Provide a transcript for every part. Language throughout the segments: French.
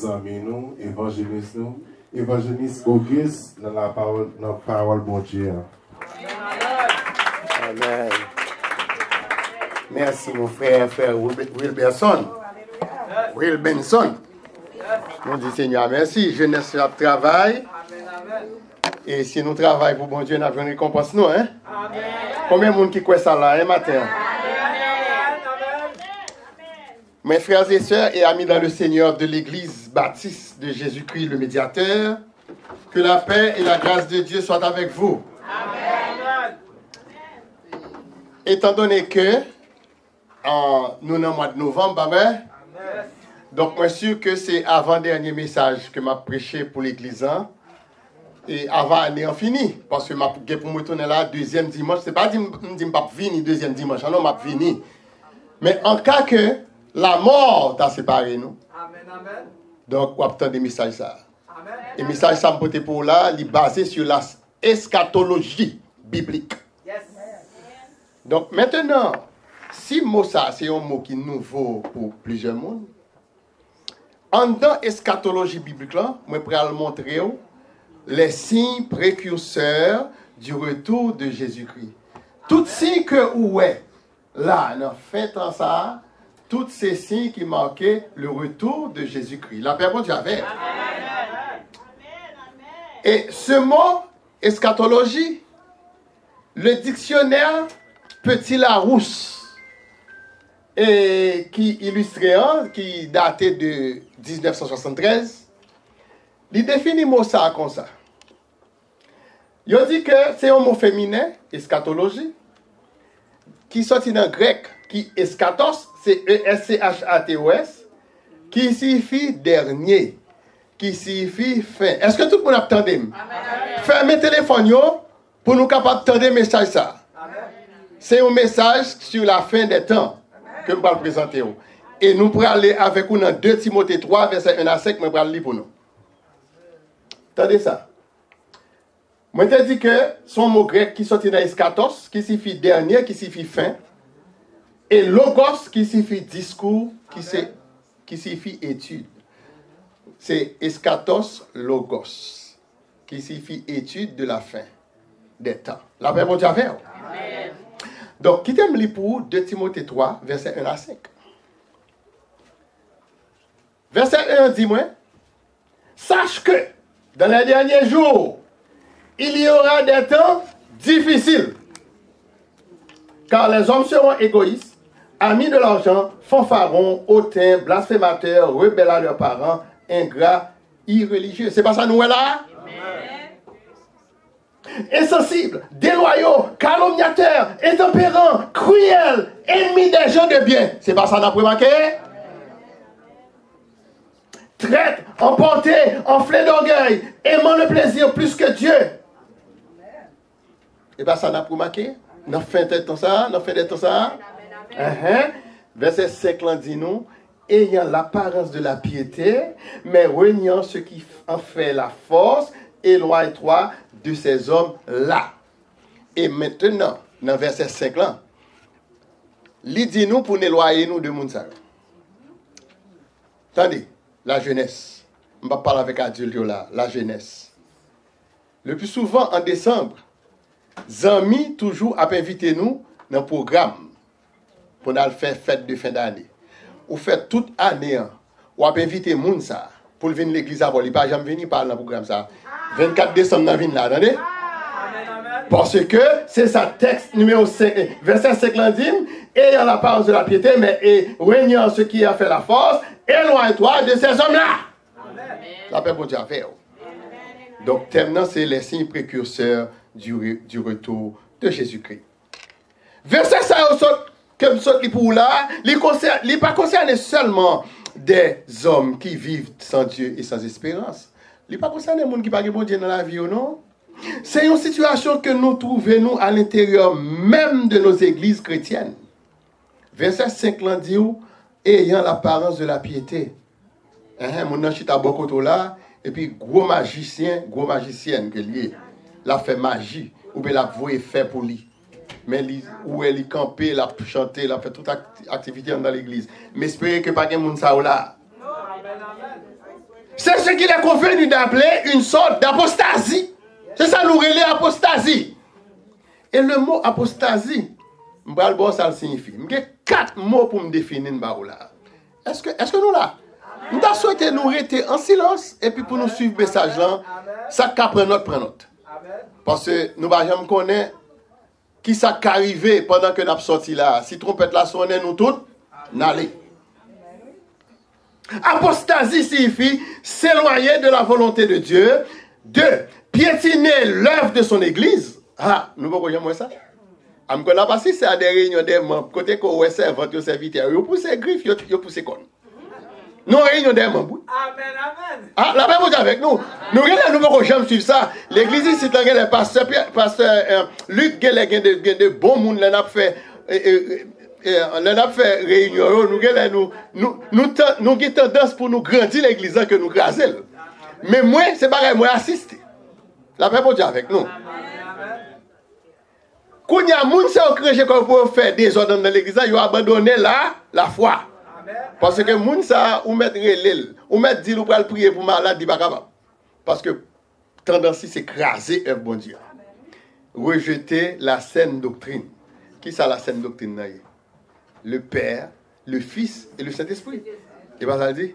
amis, nous, évangéliste Auguste, dans la parole bon Dieu. Amen. Merci, mon frère Wilberson. Wilbenson. Nous disons Seigneur, merci. Jeunesse à travail. Et si nous travaillons pour bon Dieu, nous avons une récompense, nous, hein? Amen. Combien de monde qui croit ça là, hein, matin? Amen. Mes frères et sœurs et amis dans le Seigneur de l'Église baptiste de Jésus-Christ, le médiateur, que la paix et la grâce de Dieu soient avec vous. Amen. Étant donné que nous sommes au mois de novembre, amen. Donc, moi, sûr que c'est avant-dernier message que m'a prêché pour l'Église. Hein? Et avant l'année en fini. Parce que pour me tourner là, deuxième dimanche, c'est pas dire que je ne pas venir deuxième dimanche. Non, je vais venir. Mais en cas que la mort t'a séparé, nous. Amen, amen. Donc, on attend des messages ça. Amen. Et message ça me pour là, il est basé sur la eschatologie biblique. Yes. Donc, maintenant, si mot ça, c'est un mot qui est nouveau pour plusieurs mondes. En dans eschatologie biblique là, je vais le montrer les signes précurseurs du retour de Jésus-Christ. Tout signe que où est là, dans fait en ça, tous ces signes qui marquaient le retour de Jésus-Christ. La paix bon Dieu avec. Et ce mot eschatologie, le dictionnaire Petit Larousse, et qui illustrait, qui datait de 1973, il définit mot ça comme ça. Il dit que c'est un mot féminin, eschatologie, qui sortit dans le grec, qui eschatos, c'est E-S-C-H-A-T-O-S, qui signifie dernier, qui signifie fin. Est-ce que tout le monde a entendu? Fermez le téléphone pour nous capables d'entendre le message ça. C'est un message sur la fin des temps que je vais présenter. Et nous pourrons aller avec vous dans 2 Timothée 3, verset 1 à 5, mais je vais le lire pour nous. Attendez ça. Moi, je te dis que son mot grec qui sortit dans eschatos, qui signifie dernier, qui signifie fin, et logos, qui signifie discours, qui signifie étude. C'est eschatos logos, qui signifie étude de la fin des temps. La paix, bon Dieu, avec. Amen. Donc, qui t'aime lire pour 2 Timothée 3, verset 1 à 5. Verset 1 dit-moi, sache que dans les derniers jours, il y aura des temps difficiles. Car les hommes seront égoïstes, amis de l'argent, fanfarons, hautains, blasphémateurs, rebelles à leurs parents, ingrats, irreligieux. C'est pas ça nous est là? Insensibles, déloyaux, calomniateurs, intempérants, cruels, ennemis des gens de bien. C'est pas ça qu'on a remarqué? Traîtres, emportés, enflés d'orgueil, aimant le plaisir plus que Dieu. Et bien ça n'a pas remarqué? N'a fait des temps ça? Verset 5 là dit nous, ayant l'apparence de la piété, mais reniant ce qui en fait la force, éloigne-toi de ces hommes-là. Et maintenant, dans verset 5 là, il dit nous pour éloigner nous de Mounsa. Attendez, la jeunesse. On va parler avec adulte là, la jeunesse. Le plus souvent en décembre, Zami toujours a invité nous dans un programme pour nous faire fête de fin d'année. Ou fait toute année, ou a invité Mounsa pour venir à l'église à vol. Il n'a jamais venu par le programme ça. 24 décembre, nous venons là, attendez? Parce que c'est ça, texte numéro 5, verset 5 dit, ayant la parole de la piété, mais régnant ce qui a fait la force, éloigne-toi de ces hommes-là. La paix pour Dieu avec. Donc, terminant, c'est les signes précurseurs du retour de Jésus-Christ. Verset ça, comme ça, pour là, il n'est pas concerné seulement des hommes qui vivent sans Dieu et sans espérance. Il n'est pas concerné les gens qui ne sont pas Dieu dans la vie, non? C'est une situation que nous trouvons à l'intérieur même de nos églises chrétiennes. Verset 5 là dit, ayant l'apparence de la piété. Mon nom chita beaucoup là, et puis gros magicienne que lié, l'a fait magie, ou bien la voix fait pour lui. Mais où elle est campée, la chanté, la fait toute activité dans l'église. Mais espérez que pas de monde ça là. C'est ce qu'il est convenu d'appeler une sorte d'apostasie. C'est ça nous relève apostasie. Et le mot apostasie, ça signifie. J'ai 4 mots pour me définir. Est-ce que nous là? Nous avons souhaité nous rester en silence et puis pour nous suivre le message là, ça prend note. Parce que nous ne jamais connaître qui ça qui arrivé pendant que nous avons sorti là. Si trompette là sonnait nous tous, n'allez. Apostasie signifie s'éloigner de la volonté de Dieu, 2. Piétiner l'œuvre de son église. Ah, nous ne pouvons pas ça. Je ne connais pas si c'est à des réunions des membres, côté qu'on est servant, aux serviteurs, ils poussent les griffes, ils poussent les connes. Nous, réunion des membres. Amen, amen. Ah, la même chose avec nous. Nous ne pouvons jamais suivre ça. L'église ici, c'est le pasteur Luc, il y a de bons monde, il a fait. On a fait réunion, nous avons tendance pour nous grandir l'église que nous craser. Mais moi, c'est pareil, moi assister. La paix pour Dieu avec nous. Quand il y a des gens qui pour faire des ordres dans l'église, ils ont abandonné la foi. Parce que les gens ou mettre l'île, ou mettre dire ou pour prier pour malade, ils ne sont pas capables. Parce que tendance c'est craser un bon Dieu. Rejeter la saine doctrine. Qui ça la saine doctrine? Le Père, le Fils et le Saint-Esprit. Et pas ça dit?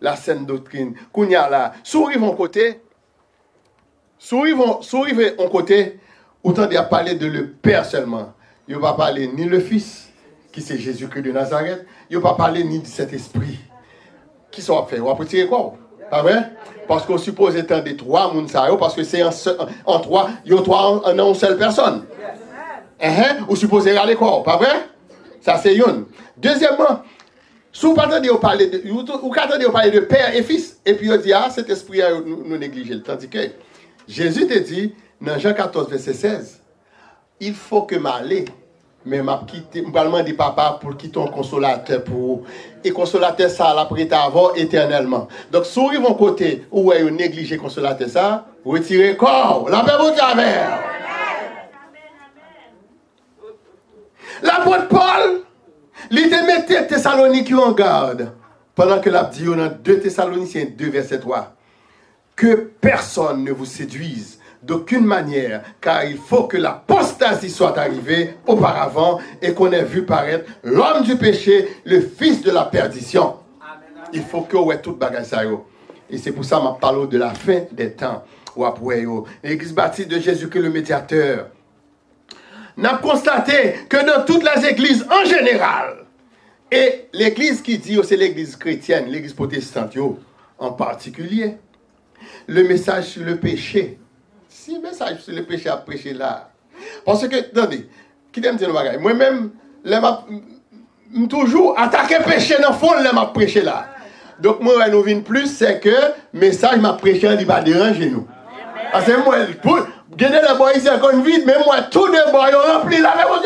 La saine doctrine. Kounya là, sourive en côté. Sourive en côté. Autant d'y parler de le Père seulement. Il ne va pas parler ni le Fils, qui c'est Jésus-Christ de Nazareth. Il ne va pas parler ni du Saint-Esprit. Qui sont fait? On va tirer quoi? Pas vrai? Parce qu'on suppose étant des 3 Mounsao, parce que c'est en 3, il y a 3 en une seule personne. Ou supposez aller quoi? Pas vrai? Ça c'est une. Deuxièmement, si vous attendez à parler de Père et Fils, et puis on dit, ah, cet esprit nous néglige. Tandis que Jésus te dit, dans Jean 14, verset 16, il faut que m'aller, mais m'a quitté, m'parlement dit papa pour quitter un consolateur pour et consolateur ça l'a prêté avant éternellement. Donc si vous arrivez côté où vous négligez consolateur ça, retirez corps, la paix vous travers. L'apôtre Paul, il te mettait Thessalonique en garde pendant que l'a dit dans 2 Thessaloniciens 2 verset 3 que personne ne vous séduise d'aucune manière, car il faut que l'apostasie soit arrivée auparavant et qu'on ait vu paraître l'homme du péché, le fils de la perdition. Il faut que vous ayez tout bagage ça. Et c'est pour ça que je parle de la fin des temps. L'église baptiste de Jésus-Christ le médiateur. N'a constaté que dans toutes les églises en général, et l'église qui dit c'est l'église chrétienne, l'église protestante en particulier, le message sur le péché. Si le message sur le péché a prêché là. Parce que, attendez, qui t'aime dire le bagage? Moi-même, je toujours attaqué le péché dans le fond, je m'a prêché là. Donc, moi, nous vient plus, c'est que le message m'a prêché, il va déranger nous. Parce que moi, gagner la bois ici encore une vide, mais moi, tous les bois, ils ont rempli la même chose.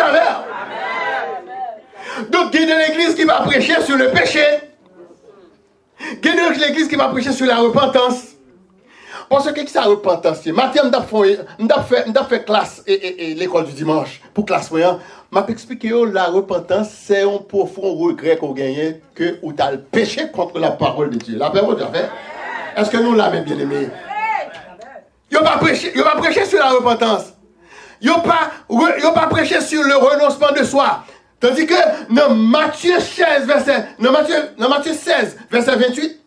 Donc, il y a l'église qui va prêcher sur le péché. Il y a l'église qui va prêcher sur la repentance. Parce que c'est la repentance? Matin, je fait classe et l'école du dimanche pour classe moyen. Je vais expliquer la repentance, c'est un profond regret qu'on gagne que ou tu as le péché contre la parole de Dieu. La parole de Dieu. Est-ce que nous l'avons bien aimé? Il ne va pas prêcher sur la repentance. Il ne va pas prêcher sur le renoncement de soi. Tandis que dans Matthieu 16, verset 28,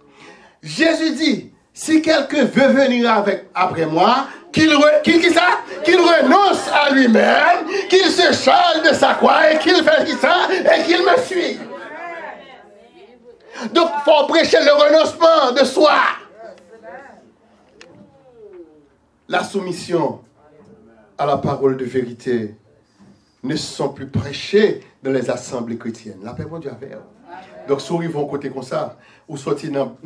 Jésus dit, si quelqu'un veut venir après moi, qu'il renonce à lui-même, qu'il se charge de sa croix et qu'il fait ça et qu'il me suit. Donc, il faut prêcher le renoncement de soi. La soumission à la parole de vérité ne sont plus prêchées dans les assemblées chrétiennes. La paix pour Dieu avec. Donc, si vous vont côté comme ça, ou sortir dans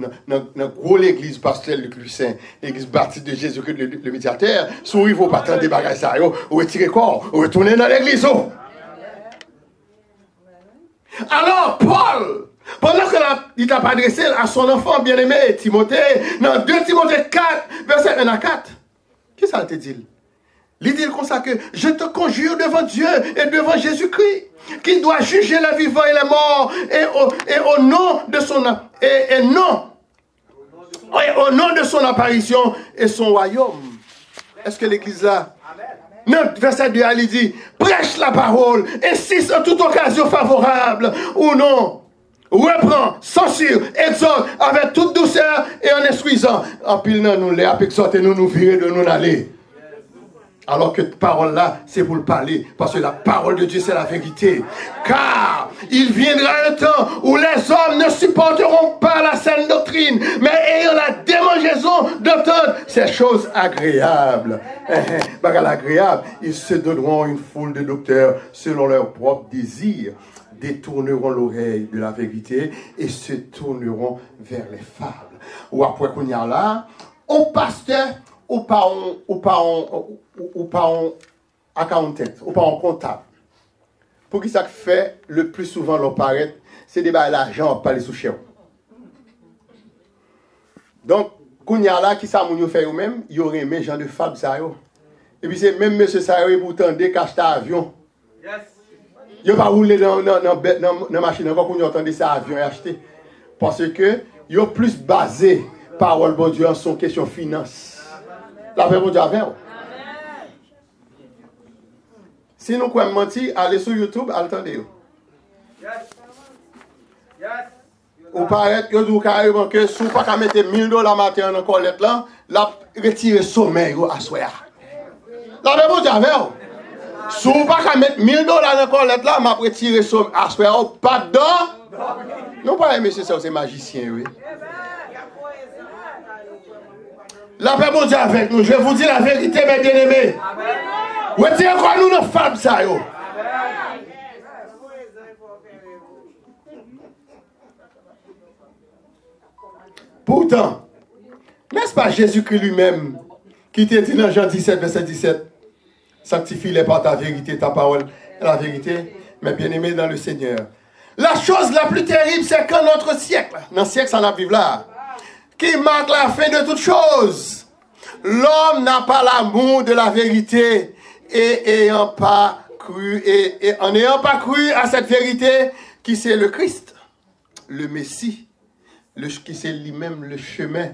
l'église pastorale de Lucien, l'église baptiste de Jésus-Christ, le médiateur, si vous vont pas attendre des bagages, ou retirer quoi, ou retourner dans l'église. Alors, Paul, pendant qu'il t'a adressé à son enfant bien-aimé, Timothée, dans 2 Timothée 4, verset 1 à 4, qu'est-ce que ça te dit? Il dit comme ça que je te conjure devant Dieu et devant Jésus-Christ, qui doit juger les vivants et les morts, et au nom de son et non au nom de son apparition et son royaume. Est-ce que l'église là? Non, verset 2, il dit, prêche la parole, insiste en toute occasion favorable ou non. Reprend, censure, exhorte avec toute douceur et en instruisant. En pile, nous les exhorter, nous virer de nous aller. Alors que cette parole-là, c'est pour le parler. Parce que la parole de Dieu, c'est la vérité. Car il viendra un temps où les hommes ne supporteront pas la saine doctrine, mais ayant la démangeaison d'entendre ces choses agréables. Agréables, ils se donneront une foule de docteurs selon leur propre désir, détourneront l'oreille de la vérité et se tourneront vers les fables. Ou après qu'on y a là, au pasteur, ou pas en accountant, ou pas en comptable. Pour qui ça fait le plus souvent l'on paraît, c'est des bails l'argent pas les sous-chèvres. Donc, quand y a là qui ça moun yo fait eux-mêmes, il y aurait aimé genre de fable ça yo. Et puis c'est même monsieur ça yo pour tendre qu'acheter avion. Yes. Yo pas rouler dans machine encore qu'on entendre ça avion et acheter parce que yo plus basé parole bon Dieu en son question finance. La paix bon Dieu avec. Si nous croyons mentir, allez sur YouTube, attendez. Ou paraît que vous carrément que si vous ne pouvez pas mettre $1000 matin dans la collecte là, la retirer sommeil à soir. La paix bon Dieu avec. Si vous ne pouvez pas mettre $1000 dans la collecte là, ma retirer sommeil à soir, pas dedans. Non pas aimer ça, c'est magicien oui. La paix bon Dieu avec nous. Je vous dis la vérité, mes bien-aimés. Retirez quoi nous nos femmes, ça yo. Pourtant, n'est-ce pas Jésus-Christ lui-même qui t'a dit dans Jean 17, verset 17, sanctifie-les par ta vérité, ta parole est la vérité, mes bien-aimés dans le Seigneur. La chose la plus terrible, c'est qu'en notre siècle, dans le siècle, ça n'a pas là, qui marque la fin de toutes choses. L'homme n'a pas l'amour de la vérité et en n'ayant pas cru à cette vérité qui c'est le Christ, le Messie, qui c'est lui-même le chemin,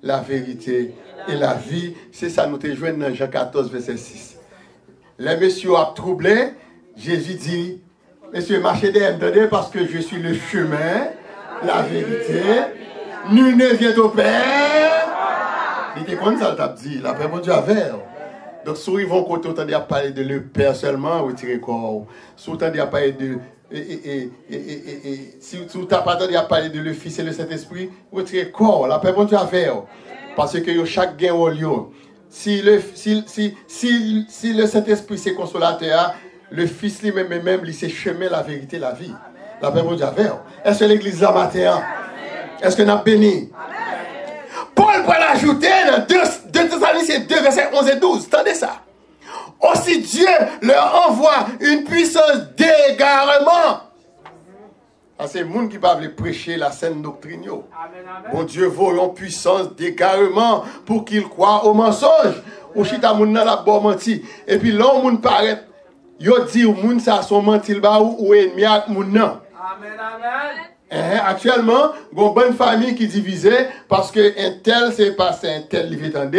la vérité et la vie. C'est ça nous te joignons dans Jean 14, verset 6. Les messieurs ont troublé, Jésus dit, messieurs, marchez derrière parce que je suis le chemin, la vérité. Nul ne vient au Père. Il était comme ça, t'a dit. La paix, mon Dieu, avec. Donc, si ils vont côté, autant à parler de le Père seulement, retirer corps. Si autant à parler de. Si tu n'as pas entendu à parler de le Fils et le Saint-Esprit, retirer corps. La paix, mon Dieu, avec. Parce que chaque gain au lieu. Si le Saint-Esprit, c'est consolateur, le Fils lui-même, il c'est chemin, la vérité, la vie. La paix, mon Dieu, avec. Est-ce que l'église là matin? Est-ce que nous avons béni? Paul va l'ajouter dans 2 Thessaloniciens 2, versets 11 et 12. Attendez ça. Aussi Dieu leur envoie une puissance d'égarement. C'est le monde qui parle prêcher la saine doctrine. Bon Dieu voit une puissance d'égarement pour qu'ils croient au mensonge. Ou chita moun nan la bon menti. Et puis là, moun paraît, yo dit ou moun sa son mentil ba ou ennemi ak moun nan. Amen, amen. Actuellement, il y a une bonne famille qui est divisée parce que un tel c'est passé un tel il veut entendre,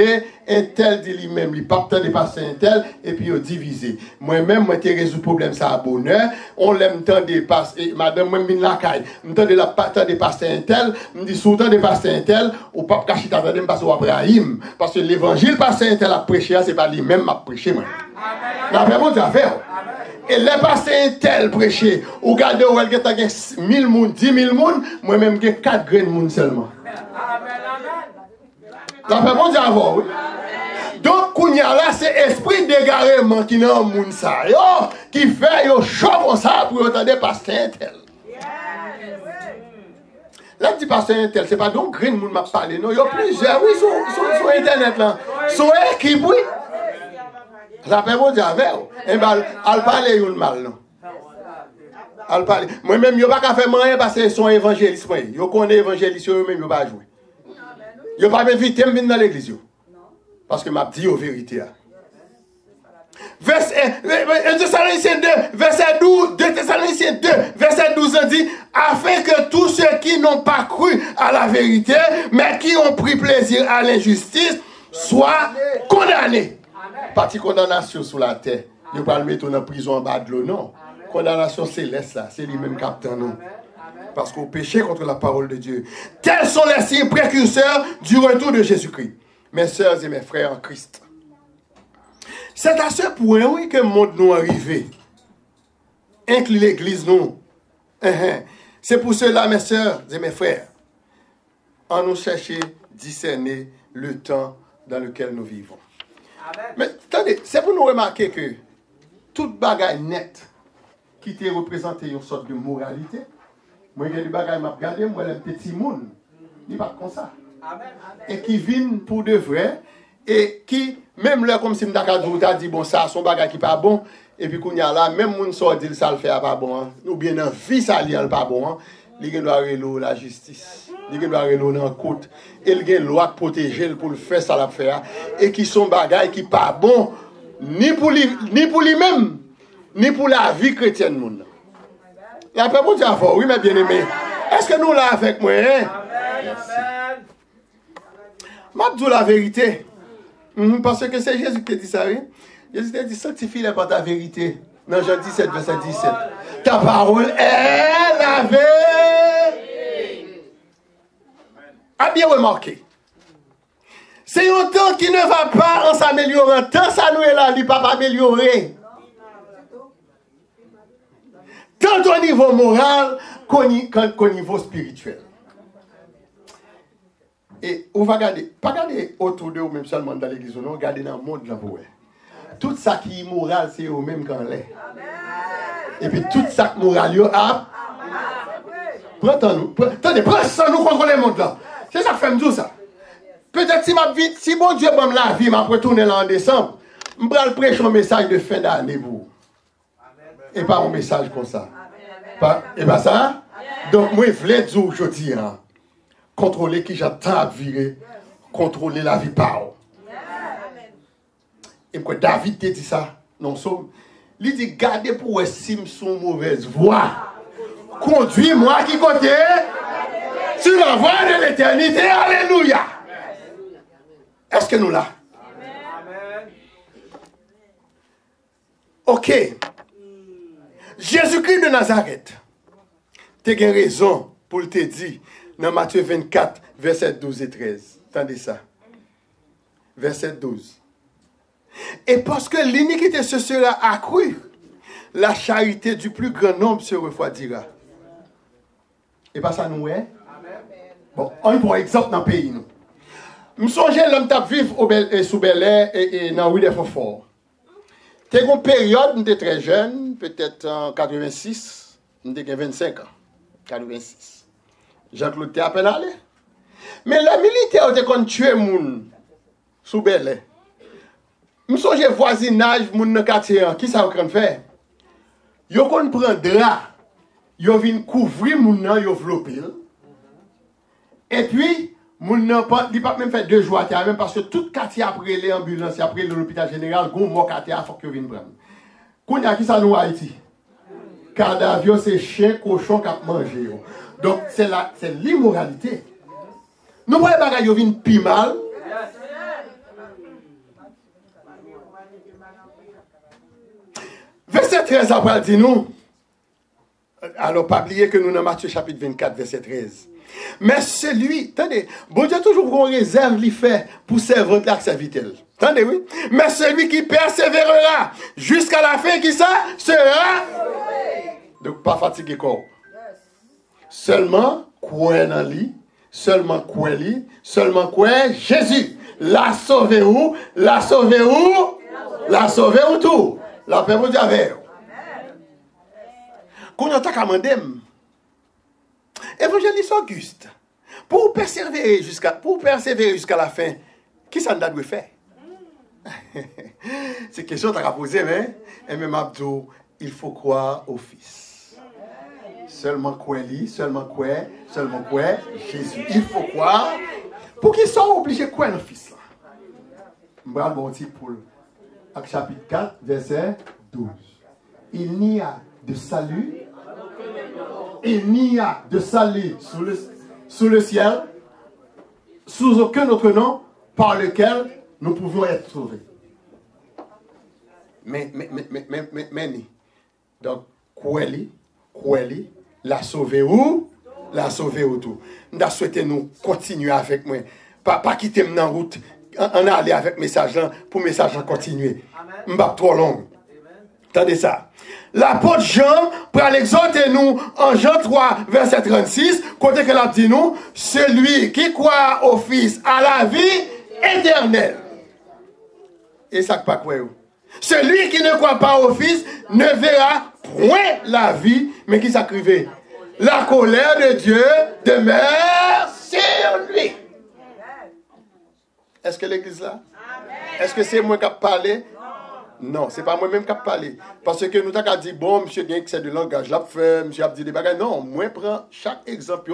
un tel dit lui-même il pas de passer un tel et puis il est divisé. Moi-même moi t'ai résolu problème ça à bonheur, on l'aime tant de passer madame moi min la caille, m'tande la pas de passer un tel, me dit sous temps de passer un tel ou pas cacher ta tête passer Abraham parce que l'évangile passer un tel à prêcher c'est pas lui-même m'a prêcher moi. La vraiment affaire. Et les passés tel prêché, ou regardez où elle a 1000 moun, 10 000 moun, moi-même j'ai 4 grains de moun seulement. Ça fait bon Dieu avant, oui. Donc, kounya là, c'est esprit d'égarement qui n'a moun ça, qui fait yo chaud comme ça pour entendre pasteur tel. Là, je dis pasteur tel, c'est pas donc grain de moun m'a parlé, non, il y a plusieurs, oui, sur internet là, sur équipe, oui. Ça fait bon Dieu avec. Et bien, elle parle de mal, non? Elle parle. Moi-même, je ne peux pas faire rien parce qu'ils sont évangélistes. Je connais les évangélistes, eux-mêmes, je ne peux pas jouer. Je ne peux pas m'inviter à venir dans l'église. Parce que je m'ai dit la vérité. Verset 2, verset 12, 2 Thessaloniciens 2, verset 12, on dit, afin que tous ceux qui n'ont pas cru à la vérité, mais qui ont pris plaisir à l'injustice, soient condamnés. Partie condamnation sur la terre. Il ne pas le mettre en prison en bas de l'eau, non. Condamnation céleste, là. C'est lui-même qui capte nous. Parce qu'on péchait contre la parole de Dieu. Tels sont les signes précurseurs du retour de Jésus-Christ. Mes sœurs et mes frères en Christ. C'est à ce point, oui, que le monde nous est arrivé. Inclut l'église, nous. C'est pour cela, mes sœurs et mes frères, en nous chercher, discerner le temps dans lequel nous vivons. Amen. Mais attendez, c'est pour nous remarquer que toute bagaille nette qui te représente une sorte de moralité, moi, j'ai des bagailles, m'a regardé, moi, les petits monde, il pas comme ça. Amen. Et qui viennent pour de vrai, et qui, même là, comme si je dit, bon, ça, son bagage qui pas bon, et puis qu'on y a là, même moun sort dit ça le fait pas bon, hein. Ou bien dans vie ça li pas bon, hein. Il doit relo la justice, il doit relo dans côte, il gen loi protéger pour le faire ça la faire, et qui sont bagages qui pas bon ni pour lui-même, ni pour la vie chrétienne moun. Et après bon Dieu oui mes bien-aimés, est-ce que nous là avec moi, hein? Amen. M'a dit la vérité. Parce que c'est Jésus qui dit ça, oui. Jésus dit, sanctifie-les par ta vérité. Dans Jean 17, verset 17. Ta parole est la vérité. A bien remarqué. C'est un temps qui ne va pas en s'améliorant. Tant ça nous est là, il ne va pas améliorer. Tant au niveau moral qu'au niveau spirituel. Et on va regarder, pas regarder autour de vous même seulement dans l'église, on regarder dans le monde là pour tout ça qui est moral, c'est au même qu'en l'est. Et puis tout ça qui est moral, il y a. Attendez, prends ça, nous contrôler le monde là. C'est ça que fait me dire ça. Peut-être si bon Dieu me la vie, m'a retourner là en décembre, je vais le prêcher un message de fin d'année pour vous. Et pas un message comme ça. Et pas ça? Donc moi, je voulais dire aujourd'hui, hein, contrôler qui j'attends à virer, contrôler la vie par eux. Et pourquoi David te dit ça? Non, il dit, gardez pour estimer son mauvaise voie. Conduis-moi qui côté? Sur la voie de l'éternité. Alléluia. Est-ce que nous là? Ok. Jésus-Christ de Nazareth. Tu as raison pour te dire dans Matthieu 24, verset 12 et 13. Attendez ça. Verset 12. Et parce que l'iniquité se sera accrue, la charité du plus grand nombre se refroidira. Et pas ça nous est? Bon, on prend exemple dans le pays. Nous. Je songe l'homme qui vivre sous Bel Air et dans Rue des Fonforts. C'était une période, on était très jeune, peut-être en 86, on était 25 ans. 86. Jean-Claude était à peine allé. Mais la militaire était quand tuer les gens sous Bel Air. Je songe voisinage, moun dans quartier, qui ça va faire? Yo kon prend drap, yo vinn couvrir moun nan, yo vlopil. Et puis, moun nan li pas même fait 2 jours à même parce que tout quartier après les ambulances, après l'hôpital général, gon mort quartier faut que vinn prendre. Kounya qui ça nous Haïti? Cadavre c'est chien, cochon qui a mangé. Donc c'est l'immoralité. Nous voyons bagay yo vinn pi mal. Verset 13 après dit nous. Alors pas oublier que nous dans Matthieu chapitre 24 verset 13. Mais celui, attendez, bon Dieu toujours qu'on réserve l'y fait pour servir la serviteur. Attendez oui. Mais celui qui persévérera jusqu'à la fin qui ça sera. Donc pas fatigué corps. Seulement quoi dans lui, seulement quoi lui, seulement quoi Jésus. La sauver où? La sauver où? La sauver où tout? La paix vous dit avec. Quand on t'a commandé, évangéliste Auguste, pour persévérer jusqu'à la fin, qui ça doit faire? C'est une question que tu as posée, mais même Abdou, il faut croire au Fils. Seulement quoi lui, seulement quoi Jésus. Il faut croire. Pour qu'ils soient obligés de croire le Fils. Bravo, bon petit pour chapitre 4, verset 12. Il n'y a de salut il n'y a de salut sous le ciel, sous aucun autre nom par lequel nous pouvons être sauvés. Mais, donc, Koueli, la sauver où? La sauver où tout. Nous souhaitons nous continuer avec moi. Pas quitter mon en route, on aller avec message là, pour message là continuer. M'bap trop long. Attendez ça. L'apôtre Jean, pour l'exhorter nous, en Jean 3, verset 36, côté que l'a dit nous, celui qui croit au Fils a la vie éternelle. Et ça pas quoi? Celui qui ne croit pas au Fils ne verra point la vie, mais qui s'acrivait. La colère de Dieu demeure sur lui. Est-ce que l'église là? Est-ce que c'est moi qui ai parlé? Non, ce n'est pas moi-même qui ai parlé. Parce que nous avons dit, bon, monsieur, bien que c'est de langage, là, monsieur a dit des bagages. Non, moi, je prends chaque exemple,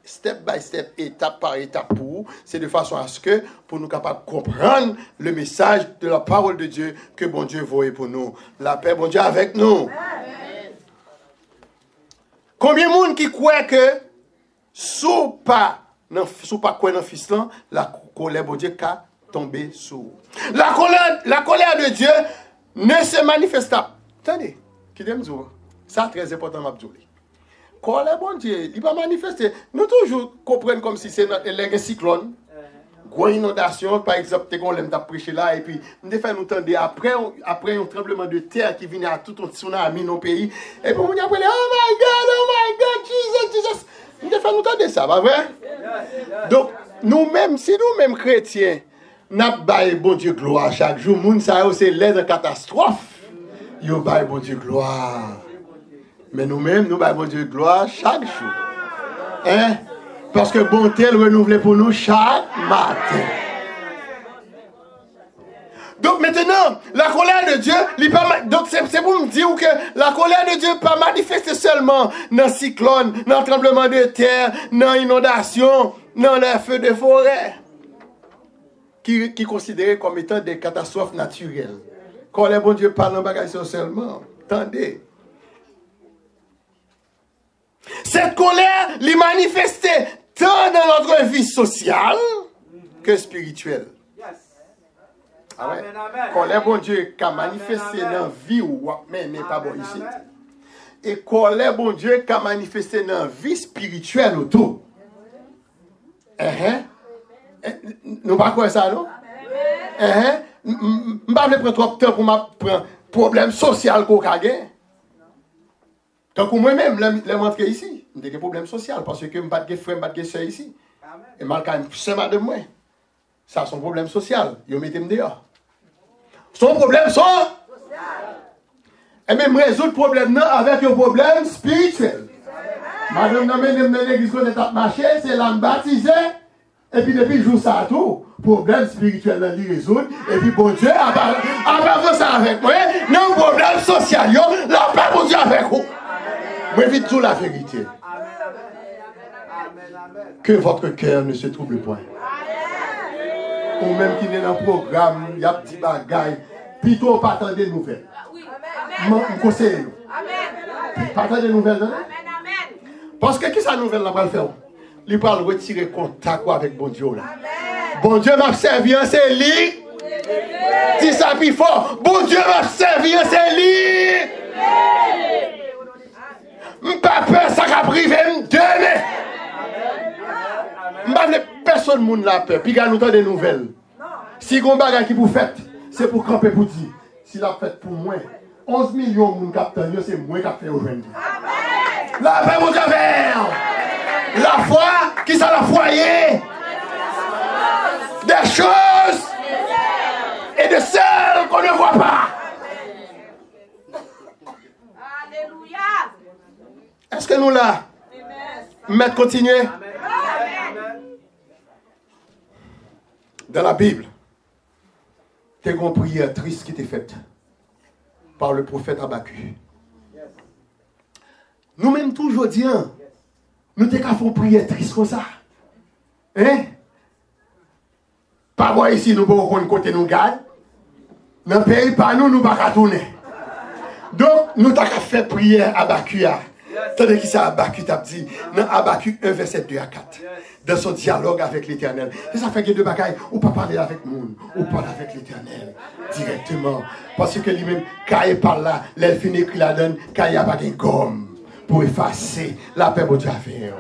step by step, étape par étape pour, c'est de façon à ce que, pour nous capables de comprendre le message de la parole de Dieu que bon Dieu voyait pour nous. La paix, bon Dieu, avec nous. Combien de monde qui croit que, sous pas quoi dans le fils là, la colère, bon Dieu, qu'a tombé sous. La colère de Dieu ne se manifeste pas. Attendez, qui t'aime dire? Ça, très important, ma bjouli. Colère, bon Dieu, il va manifester. Nous toujours comprenons comme si c'est un cyclone. Une inondation, par exemple, on l'aime prêcher là, et puis, nous devons nous entendre après un tremblement de terre qui vient à tout un tsunami dans le pays. Et puis, on dit après, oh my God, Jesus. Nous devons nous entendre ça, pas vrai? Donc, nous-mêmes, si nous-mêmes chrétiens, nous baillons bon Dieu gloire chaque jour, moun sa yo c'est l'aide en catastrophe. Yo baillons bon Dieu gloire. Mais nous-mêmes, nous baillons bon Dieu gloire chaque jour. Hein? Parce que bonté elle renouvelle pour nous chaque matin. Donc maintenant, la colère de Dieu, donc c'est pour me dire que la colère de Dieu pas manifester seulement dans le cyclone, dans le tremblement de terre, dans l'inondation, dans les feux de forêt, qui est considéré comme étant des catastrophes naturelles. Quand le bon Dieu parle en bagage seulement, attendez. Cette colère, l'est manifestée tant dans notre vie sociale que spirituelle. Ah ouais. Quand le bon Dieu qui a manifesté dans la vie ou mais n'est pas bon ici. Et quand le bon Dieu qui a manifesté dans la vie spirituelle autour. Nous pas quoi ça non? Je ne vais pas prendre trop de temps pour prendre problème social qu'on a gagné. Donc moi-même, je rentre ici. J'ai des problèmes sociaux parce que je n'ai pas de frère, je n'ai pas de soeur ici. Et malgré c'est madame moi. Ça, c'est un problème social. Ils mettent dehors. Son problème social. Et même résoudre le problème avec un problème spirituel. Madame n'a même dans l'église qu'on est marché, c'est l'âme baptisée. Et puis depuis le jour ça tout, problème spirituel dans les résoudre. Et puis bon Dieu, après ça avec moi, non problème social, la paix bon Dieu avec vous. Moi vite tout la vérité. Que votre cœur ne se trouble point. Ou même qui est dans le programme, il y a des petits bagailles, plutôt pas attendre des nouvelles. Je conseille. Pas attendre des nouvelles. Parce que qui sa nouvelle là va le faire? Il va retirer contact avec bon Dieu là. Bon Dieu m'a servi en c'est lui. Dis ça plus fort. Bon Dieu m'a servi en c'est lui. Pas peur ça va priver demain. M'pas personne moun la peur. Puis nous donne des nouvelles. Si gon bagage qui vous faites, c'est pour camper pour dire. Si la fête pour moi, 11 millions moun capteur, c'est moi qui a fait aujourd'hui. La paix vous avez. La foi, qui ça la foyer? Des choses et de celles qu'on ne voit pas. Alléluia. Est-ce que nous là? Maître, continuez. Dans la Bible, il y a une prière triste qui était faite par le prophète Habakkuk. Nous-mêmes, toujours disons, nous t'es qu'à faire une prière triste comme ça. Hein? Pas moi ici, nous ne pouvons pas côté nous garde. Dans le pays, pas nous, nous ne pouvons pas tourner. Donc, nous t'as qu'à faire prière Habakkuk. Tandis qu'il Habakkuk a dit, dans Habakkuk 1, verset 2 à 4, dans son dialogue avec l'Éternel. Et ça fait que deux bagailles, ou pas parler avec le monde, ou parler avec l'Éternel directement. Parce que lui-même, quand il parle là, l'elfine écrit la donne, quand il n'y a pas de gomme pour effacer la paix de Dieu à faire.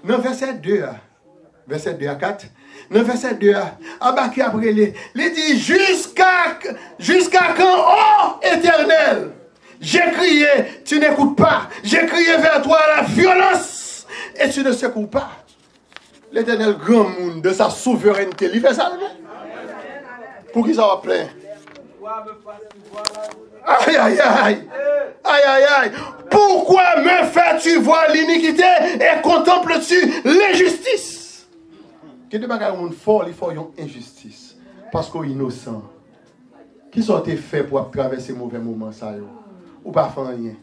Dans verset 2 à 4, dans verset 2, Habakkuk a brûlé, il dit, jusqu'à quand, oh Éternel, j'ai crié, tu n'écoutes pas. J'ai crié vers toi la violence et tu ne secours pas. L'Éternel grand monde de sa souveraineté, il fait ça, non? Pour qui ça va plein? Aïe, aïe, aïe. Aïe, aïe, aïe. Pourquoi me fais-tu voir l'iniquité et contemples-tu l'injustice? Que de bagages monde fort, il faut une injustice. Parce qu'on est innocent. Qui sont faits pour traverser mauvais moments, ça, yo? Ou pas faire rien.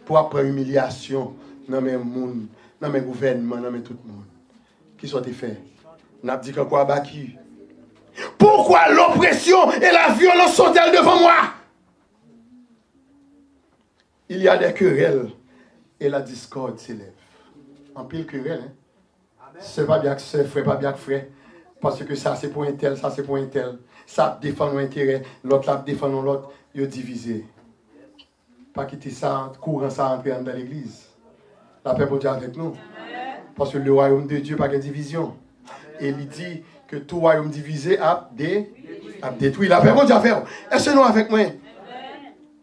Pour après humiliation dans mes monde, dans mes gouvernements, dans tout le monde. Qui sont faits? N'a dit quoi Habakkuk? Pourquoi l'oppression et la violence sont-elles devant moi? Il y a des querelles et la discorde s'élève. En pile querelle, hein? C'est pas bien que c'est frère, pas bien que frère. Parce que ça c'est pour un tel, ça c'est pour un tel. Ça défend nos intérêts, l'autre là défend l'autre, ils sont divisés. Pas quitter ça, courant ça entrer dans l'église. La paix pour Dieu avec nous. Parce que le royaume de Dieu n'a pas de division. Et il dit que tout royaume divisé a détruit. La paix pour Dieu avec nous. Est-ce que nous avec moi?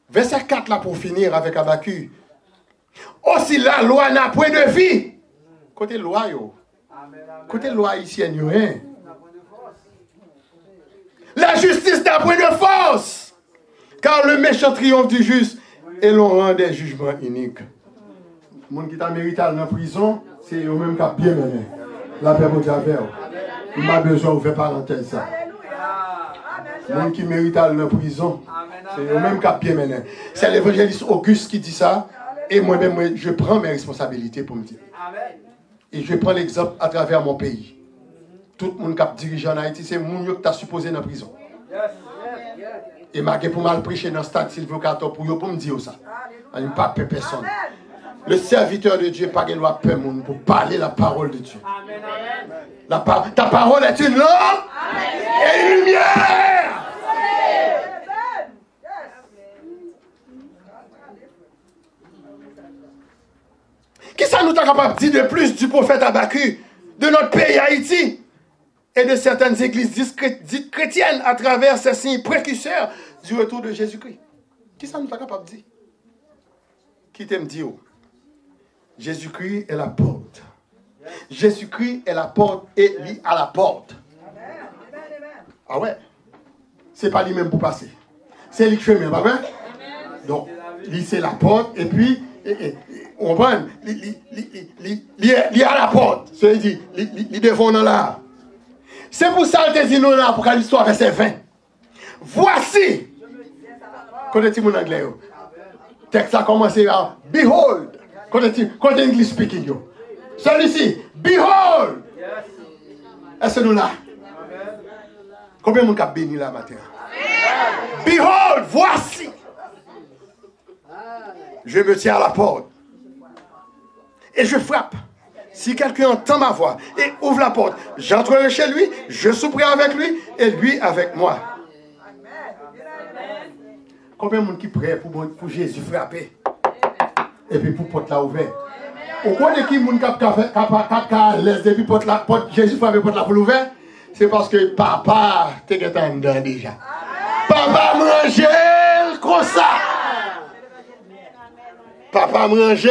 Verset 4 là pour finir avec Habakkuk. Aussi la loi n'a point de vie. Côté loi, yo. Côté loi ici, il n'y a rien. La justice n'a point de force. Car le méchant triomphe du juste. Et l'on rend des jugements iniques. Les gens qui t'a mérité dans la prison, c'est eux-mêmes qui ont bien mené. La paix pour Dieu avec nous. Il m'a besoin de faire parenthèse ça. Les gens qui méritent dans la prison, c'est eux-mêmes qui ont bien mené. C'est l'évangéliste Auguste qui dit ça. Et moi-même, je prends mes responsabilités pour me dire. Et je prends l'exemple à travers mon pays. Tout le monde qui a dirigé en Haïti, c'est mon qui t'a supposé dans la prison. Et je pour mal prêcher dans le stade Sylvio Cator pour me dire ça. Je ne pas peur personne. Le serviteur de Dieu n'a pas de loi peur pour parler la parole de Dieu. Ta parole est une lampe et une lumière. Qui ça nous t'a capable de dire de plus du prophète Habakkuk, de notre pays Haïti et de certaines églises dites chrétiennes à travers ces signes précurseurs du retour de Jésus-Christ? Qui ça nous t'a capable de dire? Qui t'aime dire? Jésus-Christ est la porte. Jésus-Christ est la porte et lui à la porte. Ah ouais? C'est pas lui-même pour passer. C'est lui qui fait même, pas vrai? Donc, lui c'est la porte et puis, on prend, il est à la porte. C'est dit, il devant dans là. C'est pour ça que dit nous dans l'Apocalypse 3, verset 20. Voici. Connais-tu mon anglais? Texte a commencé à behold. Connais-tu English speaking? Celui-ci, behold. Est-ce que nous là? Combien de monde a béni là matin? Behold, voici. Je me tiens à la porte. Et je frappe. Si quelqu'un entend ma voix et ouvre la porte, j'entrerai chez lui, je souperai avec lui et lui avec moi. Combien de monde qui prie pour Jésus frapper? Et puis pour porte la ouverte. Au coin de qui monde qui a laissé depuis porte Jésus frapper porte la pour l'ouvert? C'est parce que papa t'es en dedans déjà. Papa mange comme ça. Papa mange.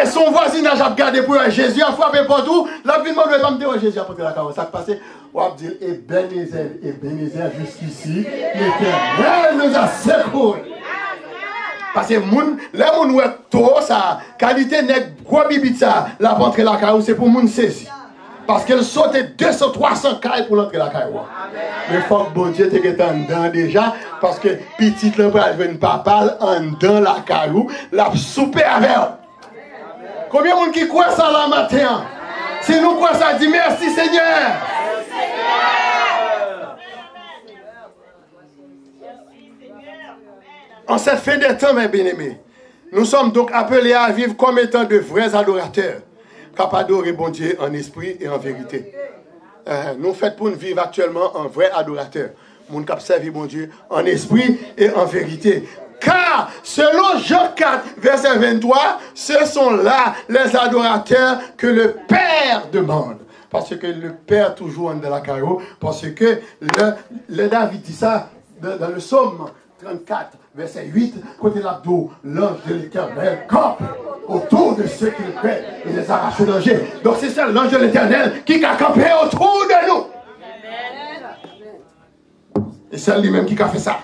Et son voisinage a gardé pour Jésus a frappé partout. La vie ne va me dire Jésus a porté la carotte. Ça qui passe, on va dire Ebenezer jusqu'ici. L'Éternel nous a secourus. Parce que les gens qui ont ça, qualité n'est pas bibite ça, la rentrée la carotte, c'est pour les gens saisir. Parce qu'elle sautait 200, 300 cailles pour l'entrée la carotte. Mais il faut que bon Dieu te gette en dedans déjà, parce que petite là, elle veut papa en dedans la carotte, la souper avec elle. Combien de monde qui croit ça là matin? Si nous croyons ça, dit merci Seigneur. Merci Seigneur. En cette fin des temps, mes bien-aimés, nous sommes donc appelés à vivre comme étant de vrais adorateurs, capables d'adorer bon Dieu en esprit et en vérité. Nous faisons pour nous vivre actuellement en vrai adorateur. Nous cap servir bon Dieu en esprit et en vérité. Car, selon Jean 4, verset 23, ce sont là les adorateurs que le Père demande. Parce que le Père toujours dans la carreau. Parce que le David dit ça dans le psaume 34, verset 8, côté l'abdo, l'ange de l'Éternel campe autour de ceux qui le craignent et les arrache au danger. Donc c'est ça l'ange de l'Éternel qui a campé autour de nous. Et c'est lui-même qui a fait ça.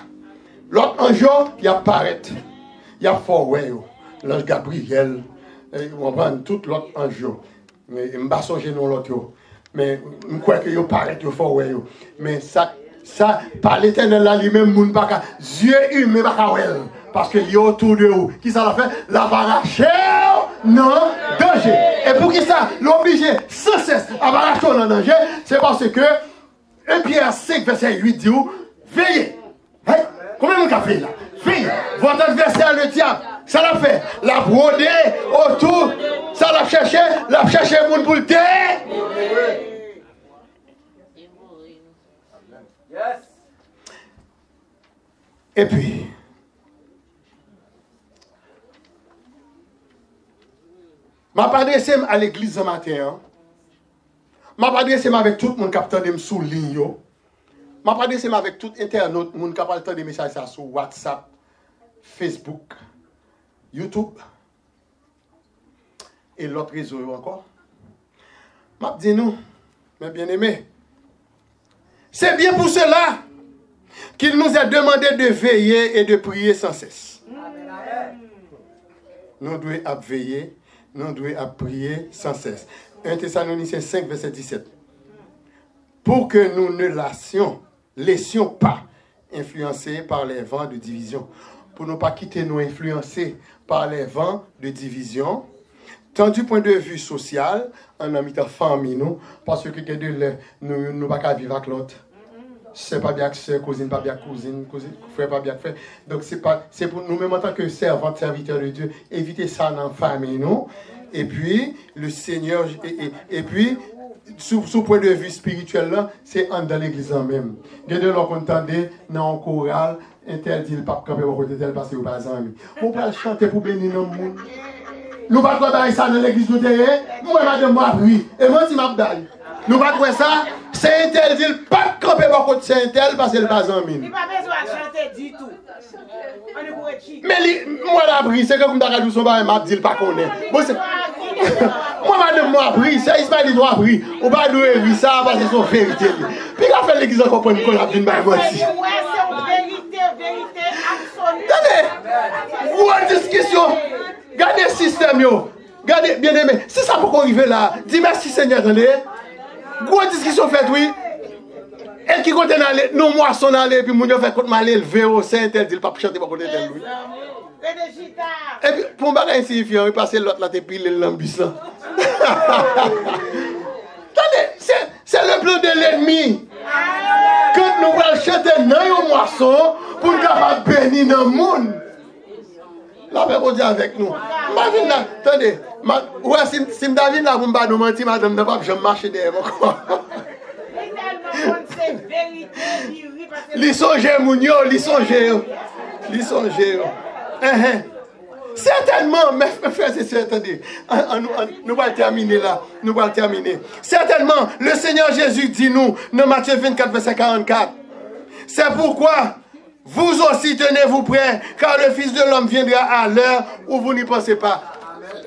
L'autre ange, il apparaît. Il y a Forway, l'ange Gabriel, on prend tout l'autre ange. Mais je ne vais pas songer non l'autre. Mais je crois que il paraît Forway. Mais ça par l'Éternel là, lui-même, moun pas ka yeux humains pas ka wel. Parce que il est autour de vous. Qui ça l'a fait? La paracher non danger. Et pour qui ça? L'obligé sans cesse à paracher non danger, c'est parce que 1 Pierre 5, verset 8 dit veillez. Hein? Combien de fait là? Veillez. Votre adversaire le diable, ça l'a fait. La broder autour, ça l'a cherché moun pour le thé. Et puis, je vais adresser à l'église ce matin. Je vais adresser avec tout le monde qui a de sous ligne. Je vais adresser avec tout internaute qui a le temps de messages sur WhatsApp, Facebook, YouTube et l'autre réseau encore. Je vais dire nous, mes bien-aimés, c'est bien pour cela qu'il nous a demandé de veiller et de prier sans cesse. Nous devons veiller, nous devons prier sans cesse. 1 Thessaloniciens 5, verset 17. Pour que nous ne laissions pas influencer par les vents de division. Pour ne pas quitter nous influencer par les vents de division. Tant du point de vue social, en habitant famille, nous, parce que nous ne pouvons pas vivre avec l'autre. C'est pas bien que c'est cousine, pas bien cousine, frère, pas bien frère. Donc c'est pour nous-mêmes en tant que servants, serviteurs de Dieu, éviter ça dans la famille, nous. Et puis, le Seigneur, et puis, sous point de vue spirituel, là, c'est dans l'église en même. Il y a de l'on entendait dans un choral, un tel dit le pape campé au côté tel parce que vous pas amis. On peut chanter pour bénir nos monde. Nous ne pouvons pas faire ça dans l'église de terre. Moi, madame, moi, oui. Et moi, si m'abdaille. Nous ne pouvons pas faire ça. C'est un tel dit le pape campé au côté c'est un tel parce que le pas amis. Il n'y a pas besoin de chanter du tout. Mais moi, la brise, c'est que vous m'avez dit son bar, m'a dit le pas connaît. Moi, madame, moi, appris, c'est Ismaël, ils ont appris. On va nous ça parce que c'est son vérité. Puis, il a fait l'église encore pour nous qu'on a vu une balle. Ouais, c'est une vérité absolue. Regardez, vous discussion. Regardez le système, yo. Regardez, bien aimé. Si ça peut arriver là, dis merci Seigneur, attendez. Grosse discussion faite, oui. Et qui compte d'aller, nous moissons d'aller, puis mon Dieu fait compte m'aller lever au sein tel, dit le pape chanter pour côté tel, oui. Et puis, pour me battre insignifiant, il passe l'autre là, et puis il l'embisse là. Attendez, c'est le plan de l'ennemi. Quand nous allons chanter dans une moisson, pour nous capables bénir dans le monde. La paix pour Dieu avec nous. Attendez, ouais, si David là, vous me nous mentir, madame, ne pas je marche derrière moi. Li songe mounio, li songe. Certainement, mes frères et sœurs, attendez, nous allons terminer là, Certainement, le Seigneur Jésus dit nous, dans Matthieu 24, verset 44, c'est pourquoi vous aussi tenez-vous prêts, car le Fils de l'homme viendra à l'heure où vous n'y pensez pas.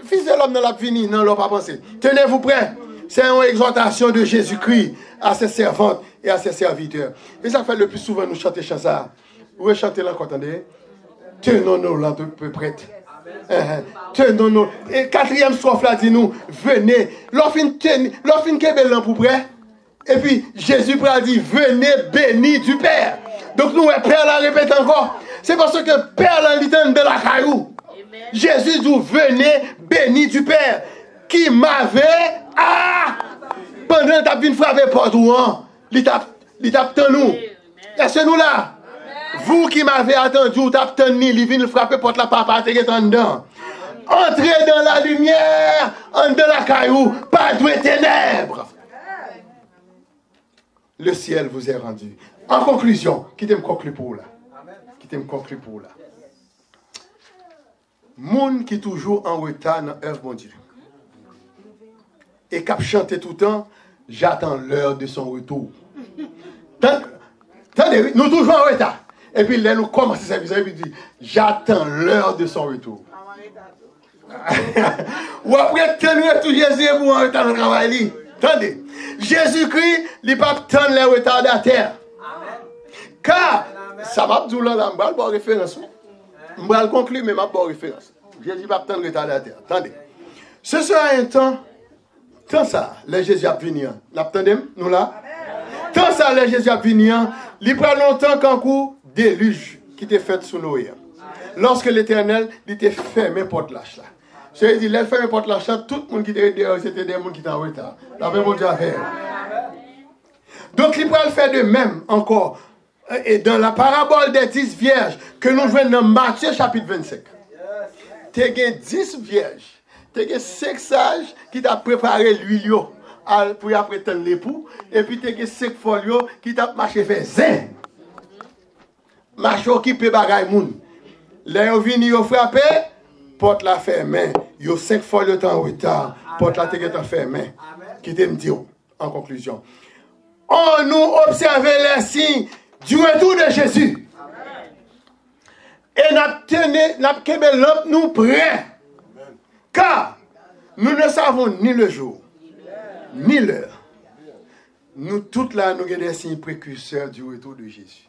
Le Fils de l'homme ne l'a fini, non, l'a pas pensé. Tenez-vous prêts. C'est une exhortation de Jésus-Christ à ses servantes et à ses serviteurs. Et ça fait le plus souvent nous chanter ça. Vous chantez là, attendez. Tenons-nous là, peu prêtes. Tenons-nous. Et quatrième strophe là dit nous, venez. L'offin kebel là pour près. Et puis Jésus a dit, venez bénis du Père. Donc nous, Père la répète encore. C'est parce que Père la lit de la caillou. Jésus dit, venez bénis du Père. Qui m'avait pendant que tu as frappé porte ou il tape nous. Est-ce que nous là? Vous qui m'avez attendu, ou t'attendez, il vient frapper porte la papa, t'es en dedans. Entrez dans la lumière, en de la caillou, pas de ténèbres. Le ciel vous est rendu. En conclusion, qui t'aime conclure pour là? Qui t'aime conclure pour là? Moun qui toujours en retard dans l'œuvre mon Dieu. Et cap chanter tout le temps, j'attends l'heure de son retour. Attendez, nous toujours en retard. Et puis là, nous commençons à servir, et puis dit, j'attends l'heure de son retour. Ou après, tenir tout Jésus pour en retard dans le travail. Attendez, Jésus-Christ, il n'est pas tant les retardataires. Car, ça m'a dit là, je vais pas référence. Je vais conclure, mais je vais pas référence. Jésus n'est pas tant retardataire. Attendez, ce sera un temps, tant ça, les Jésus a venir. L'attendez, nous là? Tant ça, les Jésus a venir, il prend longtemps qu'un coup déluge qui était fait sous Noé. Lorsque l'Éternel était fermé porte lâche là. Je dis, il fermé porte lâche là, tout le monde qui était dehors, c'était des gens qui étaient en retard. La même chose à faire. Donc, il va le faire de même encore. Et dans la parabole des 10 vierges que nous jouons dans Matthieu chapitre 25. Tu as 10 vierges. Tu as 5 sages qui t'ont préparé l'huile pour après prendre l'époux. Et puis tu as 5 folios qui t'ont marché faire zin. Marché qui peut bagaille moun. Là, ils viennent, ils frappent, porte la fermée. Ils ont 5 folios en retard. Porte la tête en fermée. Qui te me dit en conclusion. On nous observe les signes du retour de Jésus. Et nous prêts. Car nous ne savons ni le jour, ni l'heure. Nous toutes là, nous avons des signes précurseurs du retour de Jésus.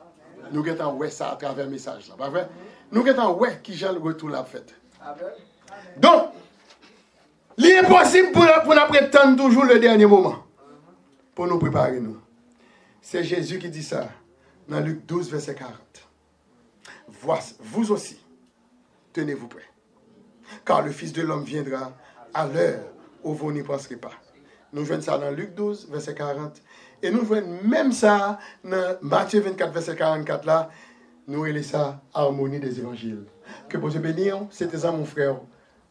Nous avons ouais ça à travers le message là, pas vrai? Nous avons ouais qui Jean le retour l'a fait. Donc, l'impossible pour nous prétendre toujours le dernier moment pour nous préparer nous. C'est Jésus qui dit ça dans Luc 12 verset 40. Voici, vous aussi, tenez-vous prêts. Car le Fils de l'homme viendra à l'heure où vous n'y penserez pas. Nous jouons ça dans Luc 12, verset 40. Et nous jouons même ça dans Matthieu 24, verset 44 là. Nous relèvons ça harmonie des évangiles. Que Dieu bénisse, c'était ça mon frère,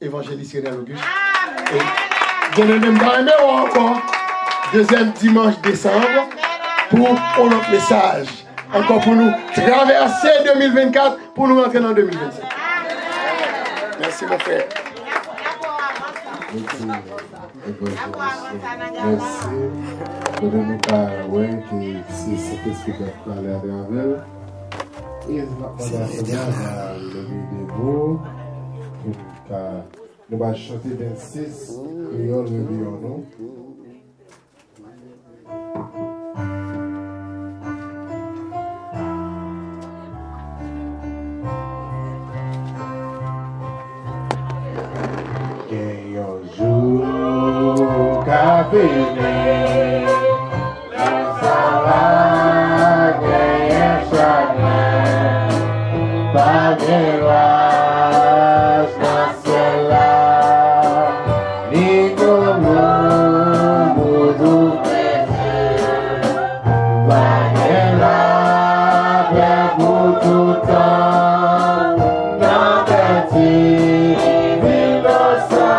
évangéliste René Auguste. Je ne m'aime pas encore, deuxième dimanche décembre, pour notre message. Encore pour nous traverser 2024, pour nous rentrer dans 2025. Merci mon frère. Merci. De nous parler que si c'était ce que tu parlais avec elle, il y a le vidéo nous allons chanter 26 créoles réveillons-nous. Vini, Salah, Yeshua, Bagelas, Nasela, Nikomu, Budu, Bagelas, Bebututa, Nabeti, Vilosa.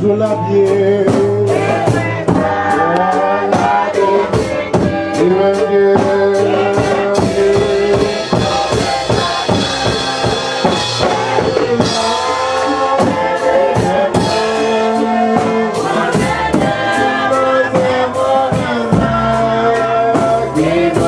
toujours la bière. Yeah.